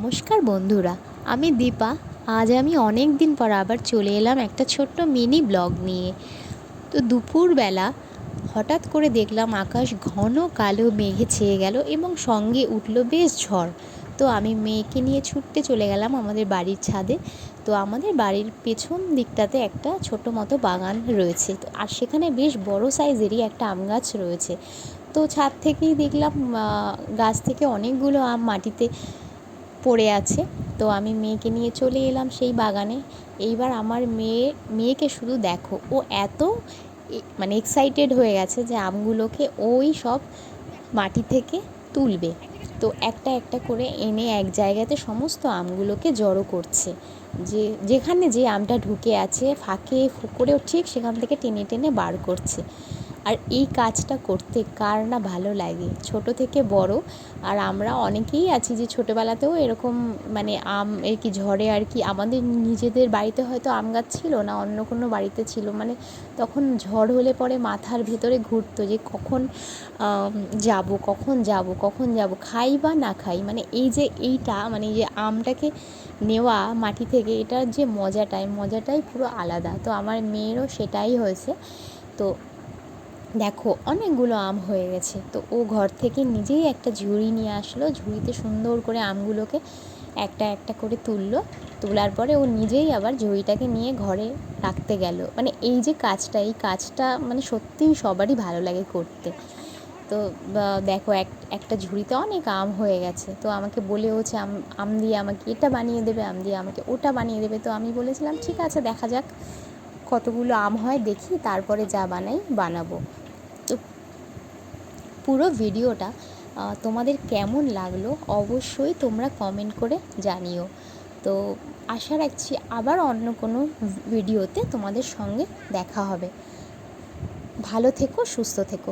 নমস্কার বন্ধুরা, আমি দীপা। আজ আমি অনেক দিন পর আবার চলে এলাম একটা ছোট্ট মিনি ব্লগ নিয়ে। তো দুপুরবেলা হঠাৎ করে দেখলাম আকাশ ঘন কালো মেঘে ছেয়ে গেল এবং সঙ্গে উঠল বেশ ঝড়। তো আমি মেয়েকে নিয়ে ছুটতে চলে গেলাম আমাদের বাড়ির ছাদে। তো আমাদের বাড়ির পেছন দিকটাতে একটা ছোটো মতো বাগান রয়েছে, তো আর সেখানে বেশ বড় সাইজেরই একটা আম গাছ রয়েছে। তো ছাদ থেকেই দেখলাম গাছ থেকে অনেকগুলো আম মাটিতে পড়ে আছে। তো আমি মেয়েকে নিয়ে চলে এলাম সেই বাগানে। এইবার আমার মেয়েকে শুধু দেখো, ও এত মানে এক্সাইটেড হয়ে গেছে যে আমগুলোকে ওই সব মাটি থেকে তুলবে। তো একটা একটা করে এনে এক জায়গাতে সমস্ত আমগুলোকে জড়ো করছে, যেখানে যে আমটা ঢুকে আছে ফাঁকে ফোকরেও ঠিক সেখান থেকে টেনে টেনে বার করছে। আর এই কাজটা করতে কার না ভালো লাগে, ছোট থেকে বড়। আর আমরা অনেকেই আছি যে ছোটোবেলাতেও এরকম মানে আম আর কি ঝড়ে আর কি আমাদের নিজেদের বাড়িতে হয়তো আম গাছ ছিল না, অন্য কোনো বাড়িতে ছিল, মানে তখন ঝড় হলে পরে মাথার ভেতরে ঘুরতো যে কখন যাব কখন যাব কখন যাব, খাই বা না খাই, মানে এইটা মানে এই যে আমটাকে নেওয়া মাটি থেকে, এটার যে মজাটাই পুরো আলাদা। তো আমার মেয়েরও সেটাই হয়েছে। তো দেখো অনেকগুলো আম হয়ে গেছে। তো ও ঘর থেকে নিজেই একটা ঝুড়ি নিয়ে আসলো, ঝুড়িতে সুন্দর করে আমগুলোকে একটা একটা করে তুললো। তোলার পরে ও নিজেই আবার ঝুড়িটাকে নিয়ে ঘরে রাখতে গেল। মানে এই যে কাজটা মানে সত্যিই সবারই ভালো লাগে করতে। তো দেখো একটা ঝুড়িতে অনেক আম হয়ে গেছে। তো আমাকে বলেওছে আম দিয়ে আমাকে এটা বানিয়ে দেবে, আম দিয়ে আমাকে ওটা বানিয়ে দেবে। তো আমি বলেছিলাম ঠিক আছে, দেখা যাক কতগুলো আম হয়, দেখি তারপরে যা বানাবো। তো পুরো ভিডিওটা তোমাদের কেমন লাগলো অবশ্যই তোমরা কমেন্ট করে জানিও। তো আশা রাখছি আবার অন্য কোনো ভিডিওতে তোমাদের সঙ্গে দেখা হবে। ভালো থেকো, সুস্থ থেকো।